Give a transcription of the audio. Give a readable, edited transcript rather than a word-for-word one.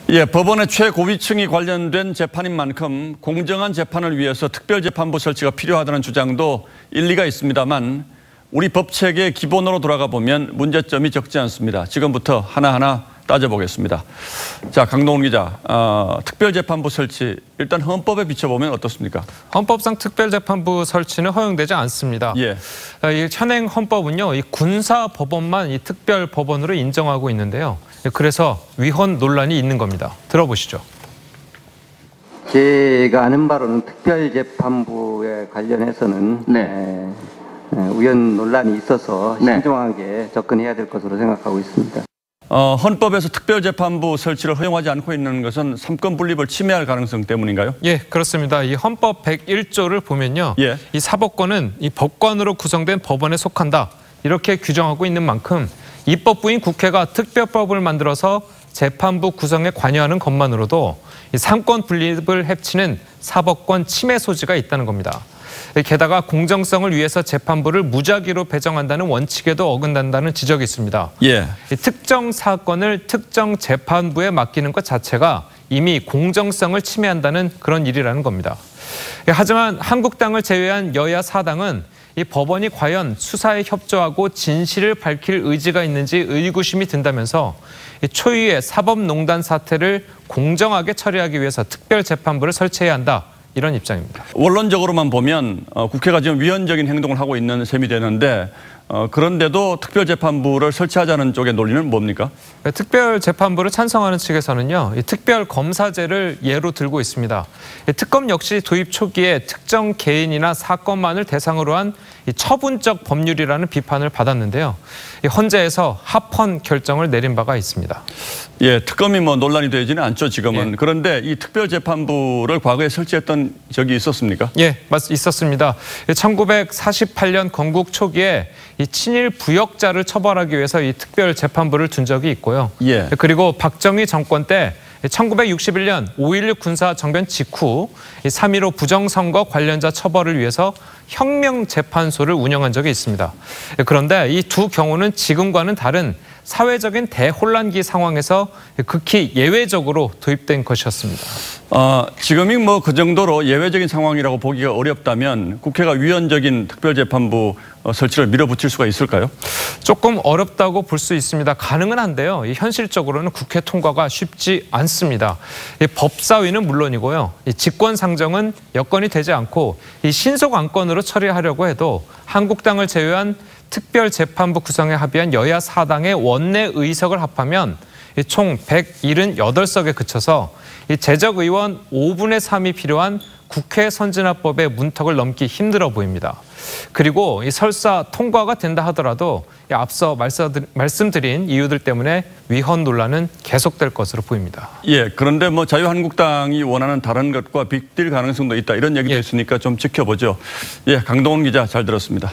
예, 법원의 최고위층이 관련된 재판인 만큼 공정한 재판을 위해서 특별재판부 설치가 필요하다는 주장도 일리가 있습니다만 우리 법체계의 기본으로 돌아가 보면 문제점이 적지 않습니다. 지금부터 하나하나 따져보겠습니다. 자, 강동원 기자, 특별재판부 설치 일단 헌법에 비춰보면 어떻습니까? 헌법상 특별재판부 설치는 허용되지 않습니다. 예. 이 현행 헌법은요, 이 군사법원만 이 특별법원으로 인정하고 있는데요. 그래서 위헌 논란이 있는 겁니다. 들어보시죠. 제가 아는 바로는 특별재판부에 관련해서는 위헌 논란이 있어서 신중하게 접근해야 될 것으로 생각하고 있습니다. 헌법에서 특별재판부 설치를 허용하지 않고 있는 것은 삼권 분립을 침해할 가능성 때문인가요? 예, 그렇습니다. 이 헌법 101조를 보면요. 예. 이 사법권은 이 법관으로 구성된 법원에 속한다. 이렇게 규정하고 있는 만큼 입법부인 국회가 특별법을 만들어서 재판부 구성에 관여하는 것만으로도 이 삼권 분립을 해치는 사법권 침해 소지가 있다는 겁니다. 게다가 공정성을 위해서 재판부를 무작위로 배정한다는 원칙에도 어긋난다는 지적이 있습니다. 예. 특정 사건을 특정 재판부에 맡기는 것 자체가 이미 공정성을 침해한다는 그런 일이라는 겁니다. 하지만 한국당을 제외한 여야 사당은 이 법원이 과연 수사에 협조하고 진실을 밝힐 의지가 있는지 의구심이 든다면서 초유의 사법농단 사태를 공정하게 처리하기 위해서 특별재판부를 설치해야 한다. 이런 입장입니다. 원론적으로만 보면 국회가 지금 위헌적인 행동을 하고 있는 셈이 되는데 그런데도 특별재판부를 설치하자는 쪽의 논리는 뭡니까? 특별재판부를 찬성하는 측에서는요, 이 특별검사제를 예로 들고 있습니다. 특검 역시 도입 초기에 특정 개인이나 사건만을 대상으로 한 처분적 법률이라는 비판을 받았는데요. 헌재에서 합헌 결정을 내린 바가 있습니다. 예, 특검이 논란이 되지는 않죠, 지금은. 예. 그런데 이 특별재판부를 과거에 설치했던 적이 있었습니까? 예, 있었습니다. 1948년 건국 초기에 이 친일 부역자를 처벌하기 위해서 이 특별재판부를 둔 적이 있고요. 예. 그리고 박정희 정권 때 1961년 5.16 군사정변 직후 3.15 부정선거 관련자 처벌을 위해서 혁명재판소를 운영한 적이 있습니다. 그런데 이 두 경우는 지금과는 다른 사회적인 대혼란기 상황에서 극히 예외적으로 도입된 것이었습니다. 지금이 그 정도로 예외적인 상황이라고 보기가 어렵다면 국회가 위헌적인 특별재판부 설치를 밀어붙일 수가 있을까요? 조금 어렵다고 볼 수 있습니다. 가능은 한데요. 현실적으로는 국회 통과가 쉽지 않습니다. 법사위는 물론이고요. 직권상정은 여건이 되지 않고 신속 안건으로 처리하려고 해도 한국당을 제외한 특별재판부 구성에 합의한 여야 사당의 원내 의석을 합하면 총 178석에 그쳐서 재적의원 5분의 3이 필요한 국회 선진화법의 문턱을 넘기 힘들어 보입니다. 그리고 설사 통과가 된다 하더라도 앞서 말씀드린 이유들 때문에 위헌 논란은 계속될 것으로 보입니다. 예, 그런데 자유한국당이 원하는 다른 것과 빗댈 가능성도 있다 이런 얘기도 있으니까 좀 지켜보죠. 예, 강동원 기자 잘 들었습니다.